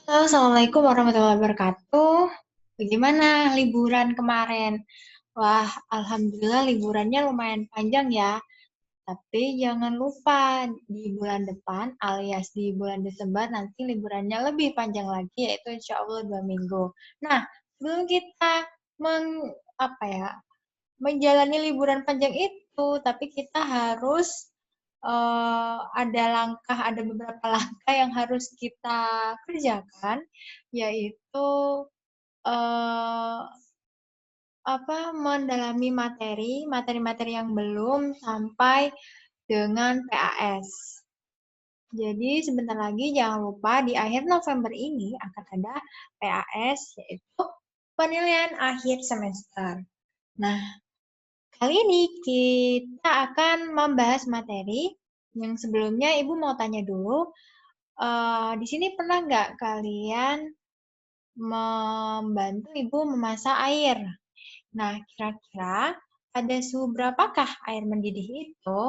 Halo, Assalamualaikum warahmatullahi wabarakatuh. Bagaimana liburan kemarin? Wah, alhamdulillah liburannya lumayan panjang ya. Tapi jangan lupa di bulan depan alias di bulan Desember nanti liburannya lebih panjang lagi yaitu insya Allah 2 minggu. Nah, sebelum kita meng, menjalani liburan panjang itu, tapi kita harus ada beberapa langkah yang harus kita kerjakan, yaitu eh, mendalami materi-materi yang belum sampai dengan PAS. Jadi sebentar lagi jangan lupa di akhir November ini akan ada PAS, yaitu penilaian akhir semester. Nah, kali ini kita akan membahas materi yang sebelumnya Ibu mau tanya dulu, di sini pernah nggak kalian membantu Ibu memasak air? Nah, kira-kira pada suhu berapakah air mendidih itu?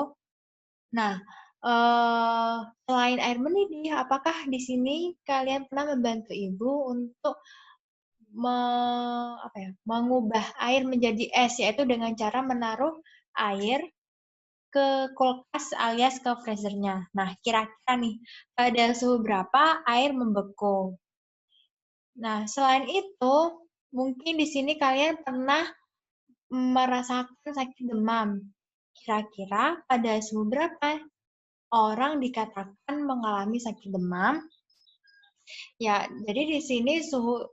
Nah, selain air mendidih, apakah di sini kalian pernah membantu Ibu untuk mengubah air menjadi es, yaitu dengan cara menaruh air ke kulkas alias ke freezernya. Nah, kira-kira nih, pada suhu berapa air membeku? Nah, selain itu, mungkin di sini kalian pernah merasakan sakit demam. Kira-kira pada suhu berapa orang dikatakan mengalami sakit demam? Ya, jadi di sini suhu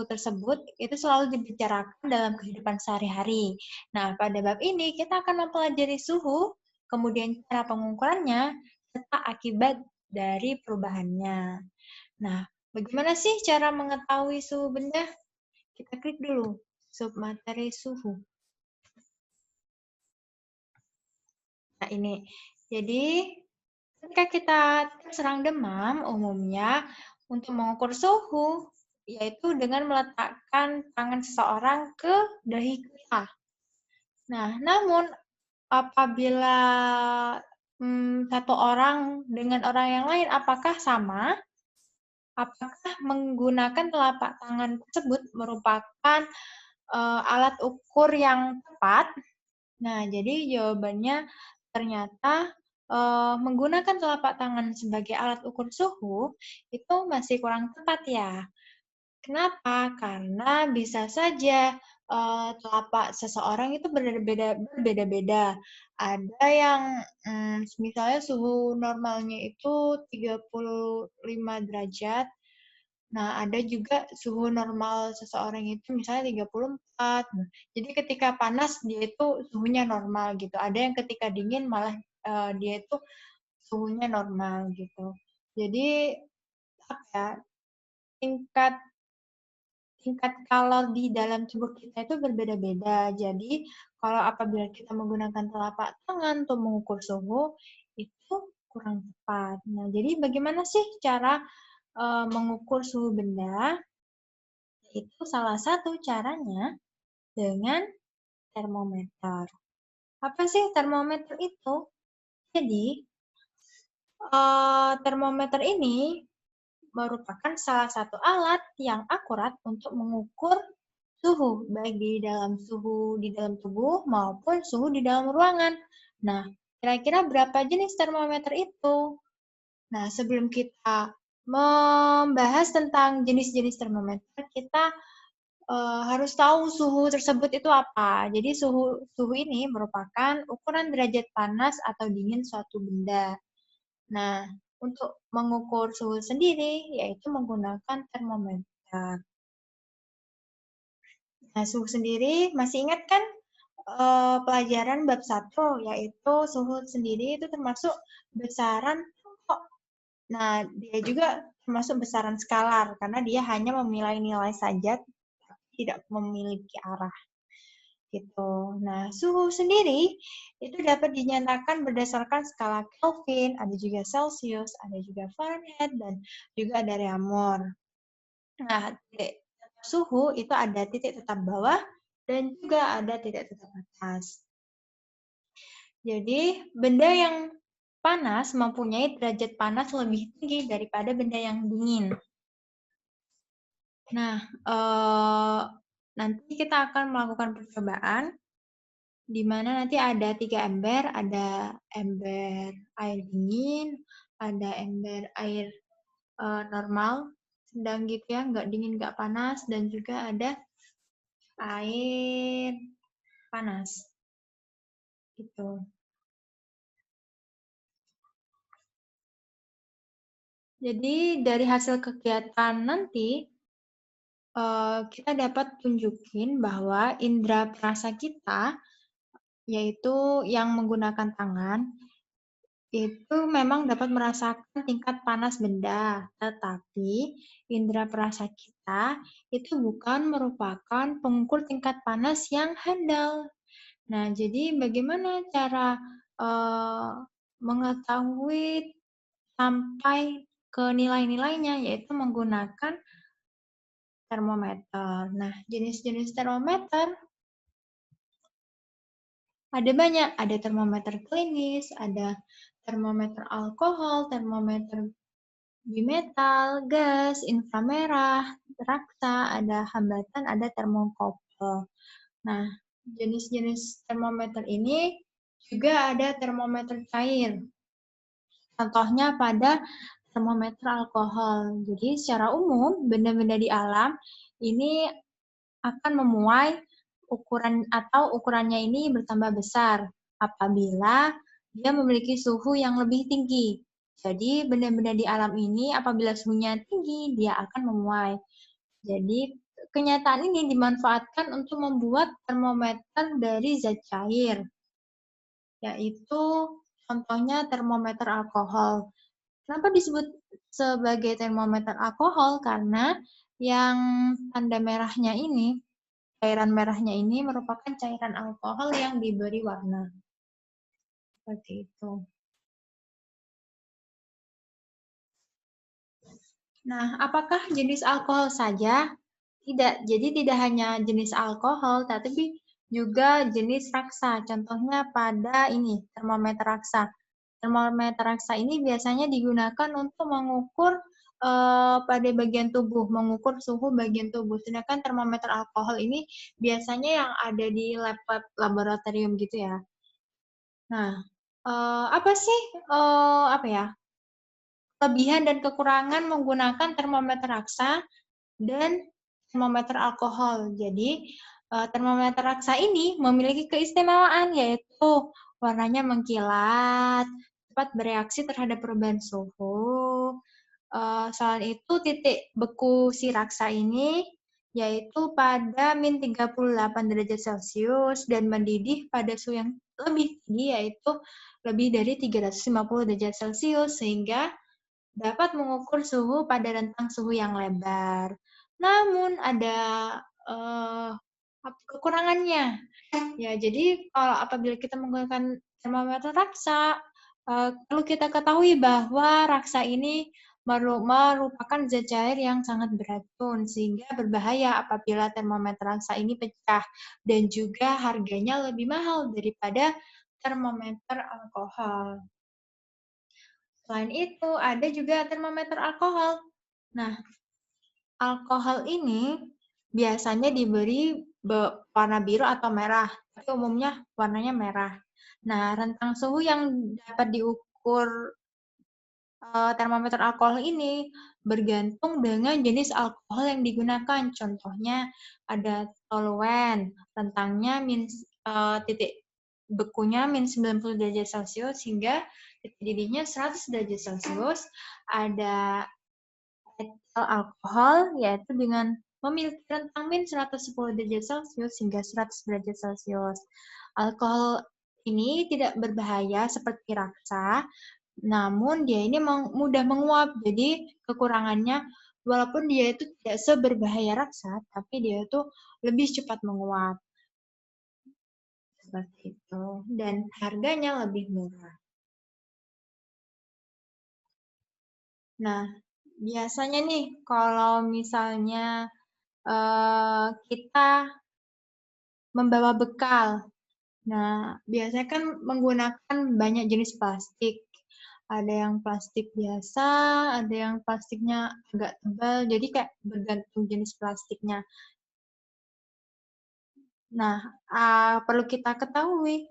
tersebut itu selalu dibicarakan dalam kehidupan sehari-hari. Nah, pada bab ini kita akan mempelajari suhu, kemudian cara pengukurannya, serta akibat dari perubahannya. Nah, bagaimana sih cara mengetahui suhu benda? Kita klik dulu submateri suhu. Nah, ini. Jadi, ketika kita terserang demam, umumnya untuk mengukur suhu, yaitu dengan meletakkan tangan seseorang ke dahi kita. Nah, namun apabila satu orang dengan orang yang lain, apakah sama? Apakah menggunakan telapak tangan tersebut merupakan alat ukur yang tepat? Nah, jadi jawabannya ternyata menggunakan telapak tangan sebagai alat ukur suhu itu masih kurang tepat ya. Kenapa? Karena bisa saja telapak seseorang itu berbeda-beda. Ada yang misalnya suhu normalnya itu 35 derajat. Nah, ada juga suhu normal seseorang itu misalnya 34. Nah, jadi ketika panas dia itu suhunya normal gitu. Ada yang ketika dingin malah dia itu suhunya normal gitu. Jadi apa ya, tingkat tingkat kalor di dalam tubuh kita itu berbeda-beda. Jadi kalau apabila kita menggunakan telapak tangan untuk mengukur suhu itu kurang tepat. Nah, jadi bagaimana sih cara mengukur suhu benda? Itu salah satu caranya dengan termometer. Apa sih termometer itu? Jadi, termometer ini merupakan salah satu alat yang akurat untuk mengukur suhu, baik di dalam tubuh maupun suhu di dalam ruangan. Nah, kira-kira berapa jenis termometer itu? Nah, sebelum kita membahas tentang jenis-jenis termometer, kita harus tahu suhu tersebut itu apa. Jadi suhu ini merupakan ukuran derajat panas atau dingin suatu benda. Nah, untuk mengukur suhu sendiri yaitu menggunakan termometer. Nah, suhu sendiri masih ingat kan pelajaran bab 1 yaitu suhu sendiri itu termasuk besaran pokok. Nah, dia juga termasuk besaran skalar karena dia hanya memilih nilai saja tidak memiliki arah gitu. Nah, suhu sendiri itu dapat dinyatakan berdasarkan skala Kelvin, ada juga Celsius, ada juga Fahrenheit, dan juga ada Reaumur. Nah, titik suhu itu ada titik tetap bawah dan juga ada titik tetap atas. Jadi, benda yang panas mempunyai derajat panas lebih tinggi daripada benda yang dingin. Nah, nanti kita akan melakukan percobaan di mana nanti ada 3 ember, ada ember air dingin, ada ember air, normal, sedang gitu ya, nggak dingin, nggak panas, dan juga ada air panas, gitu. Jadi dari hasil kegiatan nanti, kita dapat tunjukin bahwa indera perasa kita, yaitu yang menggunakan tangan, itu memang dapat merasakan tingkat panas benda, tetapi indera perasa kita itu bukan merupakan pengukur tingkat panas yang handal. Nah, jadi bagaimana cara mengetahui sampai ke nilai-nilainya, yaitu menggunakan termometer. Nah, jenis-jenis termometer ada banyak, ada termometer klinis, ada termometer alkohol, termometer bimetal, gas, inframerah, raksa, ada hambatan, ada termokopel. Nah, jenis-jenis termometer ini juga ada termometer cair. Contohnya pada termometer alkohol. Jadi secara umum, benda-benda di alam ini akan memuai ukuran atau ukurannya ini bertambah besar apabila dia memiliki suhu yang lebih tinggi. Jadi benda-benda di alam ini apabila suhunya tinggi, dia akan memuai. Jadi kenyataan ini dimanfaatkan untuk membuat termometer dari zat cair, yaitu contohnya termometer alkohol. Kenapa disebut sebagai termometer alkohol? Karena yang tanda merahnya ini, cairan merahnya ini merupakan cairan alkohol yang diberi warna. Seperti itu. Nah, apakah jenis alkohol saja? Tidak. Jadi tidak hanya jenis alkohol, tapi juga jenis raksa. Contohnya pada ini, termometer raksa. Termometer raksa ini biasanya digunakan untuk mengukur pada bagian tubuh, mengukur suhu bagian tubuh. Sedangkan termometer alkohol ini biasanya yang ada di lab-lab laboratorium gitu ya. Nah, apa sih apa ya, kelebihan dan kekurangan menggunakan termometer raksa dan termometer alkohol? Jadi, termometer raksa ini memiliki keistimewaan, yaitu warnanya mengkilat, cepat bereaksi terhadap perubahan suhu. Selain itu, titik beku si raksa ini yaitu pada min 38 derajat Celcius dan mendidih pada suhu yang lebih tinggi, yaitu lebih dari 350 derajat Celcius, sehingga dapat mengukur suhu pada rentang suhu yang lebar. Namun ada eh, kekurangannya. Ya, jadi kalau apabila kita menggunakan termometer raksa, perlu kita ketahui bahwa raksa ini merupakan zat cair yang sangat beracun, sehingga berbahaya apabila termometer raksa ini pecah, dan juga harganya lebih mahal daripada termometer alkohol. Selain itu, ada juga termometer alkohol. Nah, alkohol ini biasanya diberi warna biru atau merah, tapi umumnya warnanya merah. Nah, rentang suhu yang dapat diukur termometer alkohol ini bergantung dengan jenis alkohol yang digunakan. Contohnya ada toluen, rentangnya titik bekunya min 90 derajat Celcius hingga titik didihnya 100 derajat Celcius. Ada etil alkohol, yaitu dengan memiliki rentang min 110 derajat Celcius hingga 100 derajat Celcius. Alkohol ini tidak berbahaya seperti raksa, namun dia ini mudah menguap. Jadi kekurangannya, walaupun dia itu tidak seberbahaya raksa, tapi dia itu lebih cepat menguap. Seperti itu. Dan harganya lebih murah. Nah, biasanya nih kalau misalnya kita membawa bekal. Nah, biasanya kan menggunakan banyak jenis plastik. Ada yang plastik biasa, ada yang plastiknya agak tebal, jadi kayak bergantung jenis plastiknya. Nah, perlu kita ketahui,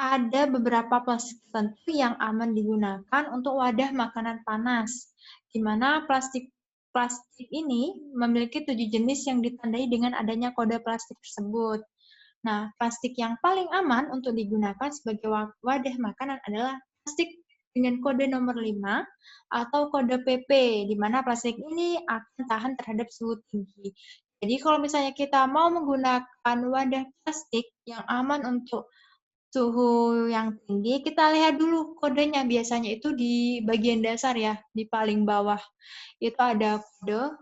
ada beberapa plastik tertentu yang aman digunakan untuk wadah makanan panas, di mana plastik ini memiliki 7 jenis yang ditandai dengan adanya kode plastik tersebut. Nah, plastik yang paling aman untuk digunakan sebagai wadah makanan adalah plastik dengan kode nomor 5 atau kode PP, di mana plastik ini akan tahan terhadap suhu tinggi. Jadi kalau misalnya kita mau menggunakan wadah plastik yang aman untuk suhu yang tinggi, kita lihat dulu kodenya. Biasanya itu di bagian dasar ya, di paling bawah. Itu ada kode.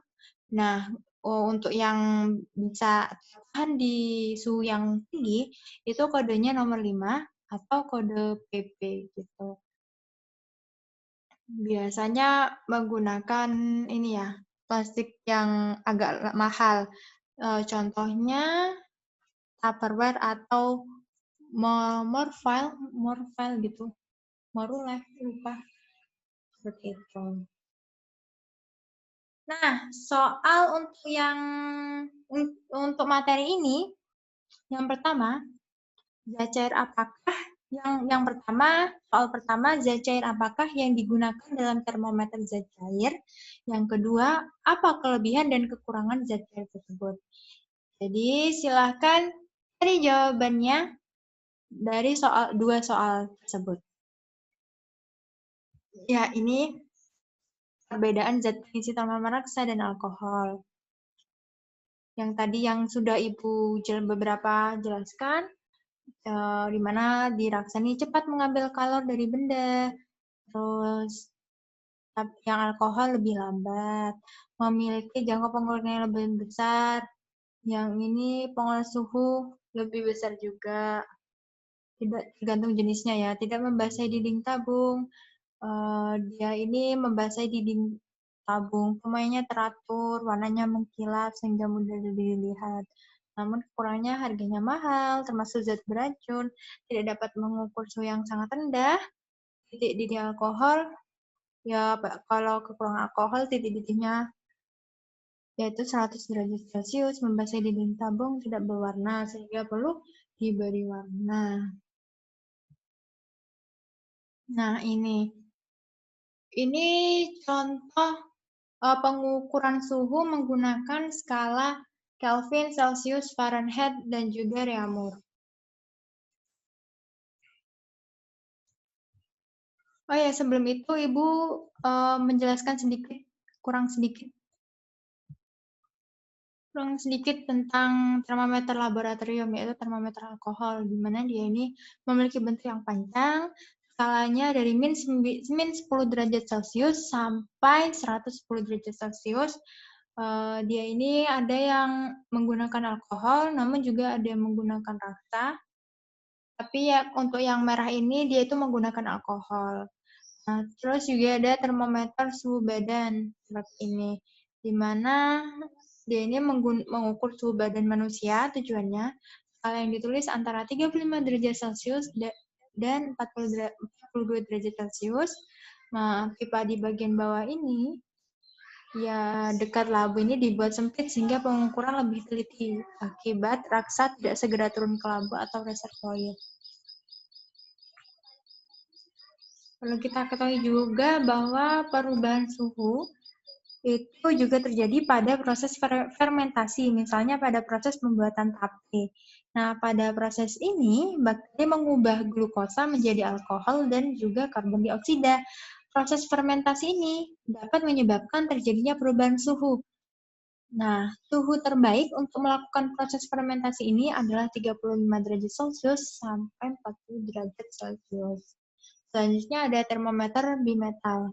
Nah, untuk yang bisa tahan di suhu yang tinggi, itu kodenya nomor 5 atau kode PP gitu. Biasanya menggunakan ini ya, plastik yang agak mahal. Contohnya Tupperware atau Morfile gitu. Marulife, lupa. Seperti itu. Nah, soal untuk materi ini, yang pertama, zat cair apakah soal pertama, zat cair apakah yang digunakan dalam termometer zat cair? Yang kedua, apa kelebihan dan kekurangan zat cair tersebut? Jadi, silahkan cari jawabannya dari dua soal tersebut. Ya, ini perbedaan zat pengisi tanaman raksa dan alkohol. Yang tadi yang sudah Ibu beberapa jelaskan, di mana di raksa ini cepat mengambil kalor dari benda, terus yang alkohol lebih lambat, memiliki jangka penggunaan yang lebih besar, yang ini pengolah suhu lebih besar juga, tidak tergantung jenisnya ya, tidak membasahi dinding tabung, dia ini membasahi dinding tabung, pemainnya teratur, warnanya mengkilap sehingga mudah dilihat. Namun kekurangannya harganya mahal, termasuk zat beracun, tidak dapat mengukur suhu yang sangat rendah, titik didih alkohol, ya kalau kekurangan alkohol titik didihnya yaitu 100 derajat Celcius, membasahi dinding tabung, tidak berwarna, sehingga perlu diberi warna. Nah, ini contoh pengukuran suhu menggunakan skala Kelvin, Celsius, Fahrenheit, dan juga Reaumur. Oh ya, sebelum itu Ibu menjelaskan kurang sedikit tentang termometer laboratorium, yaitu termometer alkohol, di mana dia ini memiliki bentuk yang panjang, skalanya dari min 10 derajat Celcius sampai 110 derajat Celcius. Dia ini ada yang menggunakan alkohol, namun juga ada yang menggunakan raksa. Tapi ya untuk yang merah ini dia itu menggunakan alkohol. Nah, terus juga ada termometer suhu badan seperti ini, di mana dia ini mengukur suhu badan manusia tujuannya. Skala yang ditulis antara 35 derajat Celcius dan 42 derajat Celcius. Nah, pipa di bagian bawah ini, ya dekat labu ini dibuat sempit sehingga pengukuran lebih teliti. Akibat raksa tidak segera turun ke labu atau reservoir. Perlu kita ketahui juga bahwa perubahan suhu itu juga terjadi pada proses fermentasi, misalnya pada proses pembuatan tape. Nah, pada proses ini, bakteri mengubah glukosa menjadi alkohol dan juga karbon dioksida. Proses fermentasi ini dapat menyebabkan terjadinya perubahan suhu. Nah, suhu terbaik untuk melakukan proses fermentasi ini adalah 35 derajat Celcius sampai 40 derajat Celcius. Selanjutnya ada termometer bimetal.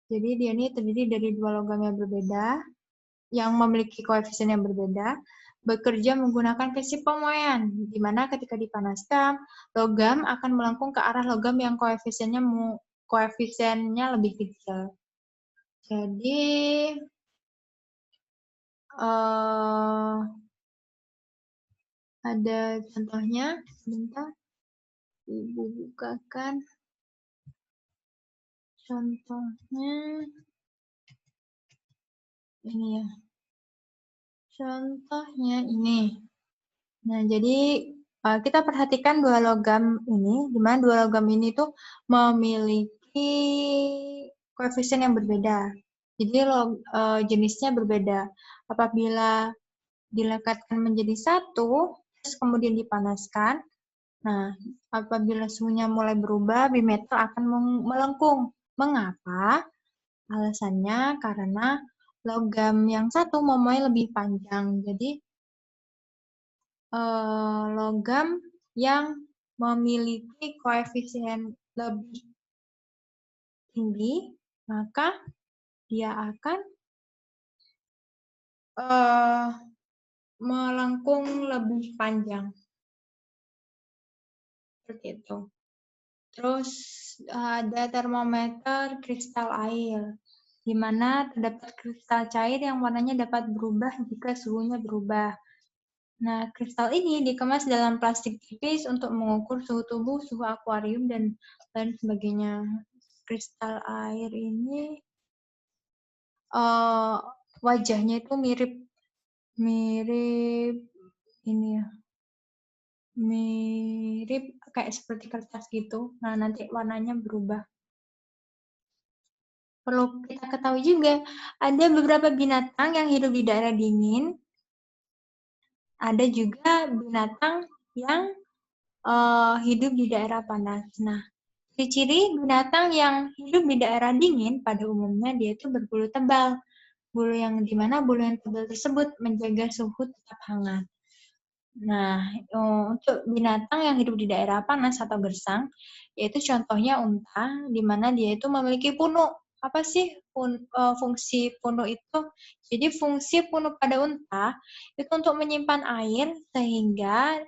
Jadi dia ini terdiri dari dua logam yang berbeda, yang memiliki koefisien yang berbeda, bekerja menggunakan prinsip pemoian, di mana ketika dipanaskan, logam akan melengkung ke arah logam yang koefisiennya lebih kecil. Jadi, ada contohnya, sebentar, Ibu bukakan. Contohnya ini ya. Contohnya ini. Nah, jadi kita perhatikan dua logam ini, di mana dua logam ini tuh memiliki koefisien yang berbeda. Jadi jenisnya berbeda. Apabila dilekatkan menjadi satu, terus kemudian dipanaskan, nah apabila suhunya mulai berubah, bimetal akan melengkung. Mengapa? Alasannya karena logam yang satu momoi lebih panjang. Jadi logam yang memiliki koefisien lebih tinggi, maka dia akan melengkung lebih panjang. Seperti itu. Terus ada termometer kristal air, di mana terdapat kristal cair yang warnanya dapat berubah jika suhunya berubah. Nah, kristal ini dikemas dalam plastik tipis untuk mengukur suhu tubuh, suhu akuarium, dan lain sebagainya. Kristal air ini wajahnya itu mirip ini ya, mirip kayak seperti kertas gitu. Nah, nanti warnanya berubah. Perlu kita ketahui juga, ada beberapa binatang yang hidup di daerah dingin, ada juga binatang yang hidup di daerah panas. Nah, ciri-ciri binatang yang hidup di daerah dingin pada umumnya dia itu berbulu tebal. Bulu yang dimana bulu yang tebal tersebut menjaga suhu tetap hangat. Nah, untuk binatang yang hidup di daerah panas atau gersang, yaitu contohnya unta, di mana dia itu memiliki punuk. Apa sih fungsi punuk itu? Jadi fungsi punuk pada unta itu untuk menyimpan air sehingga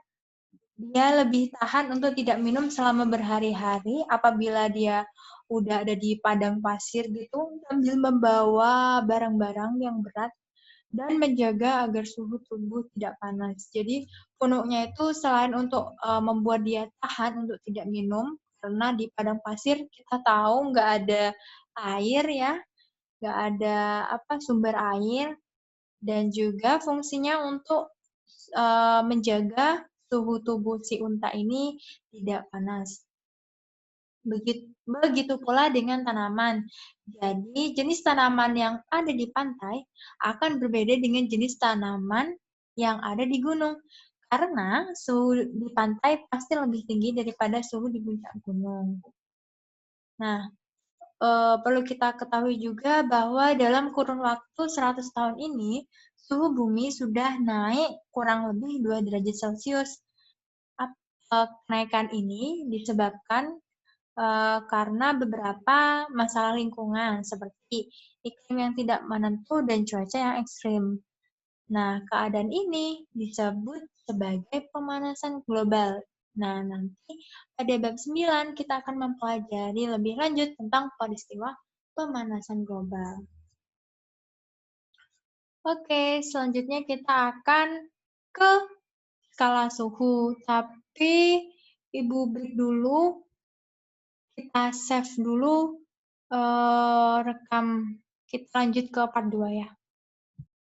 dia lebih tahan untuk tidak minum selama berhari-hari. Apabila dia udah ada di padang pasir gitu, sambil membawa barang-barang yang berat dan menjaga agar suhu tubuh tidak panas. Jadi punuknya itu selain untuk membuat dia tahan untuk tidak minum, karena di padang pasir kita tahu nggak ada air ya, nggak ada sumber air, dan juga fungsinya untuk menjaga suhu tubuh si unta ini tidak panas. Begitu pula dengan tanaman. Jadi, jenis tanaman yang ada di pantai akan berbeda dengan jenis tanaman yang ada di gunung. Karena suhu di pantai pasti lebih tinggi daripada suhu di puncak gunung. Nah, perlu kita ketahui juga bahwa dalam kurun waktu 100 tahun ini, suhu bumi sudah naik kurang lebih 2 derajat Celcius. Kenaikan ini disebabkan karena beberapa masalah lingkungan seperti iklim yang tidak menentu dan cuaca yang ekstrim. Nah, keadaan ini disebut sebagai pemanasan global. Nah, nanti pada bab 9 kita akan mempelajari lebih lanjut tentang peristiwa pemanasan global. Oke, selanjutnya kita akan ke skala suhu. Tapi Ibu break dulu, kita save dulu rekam, kita lanjut ke part 2 ya.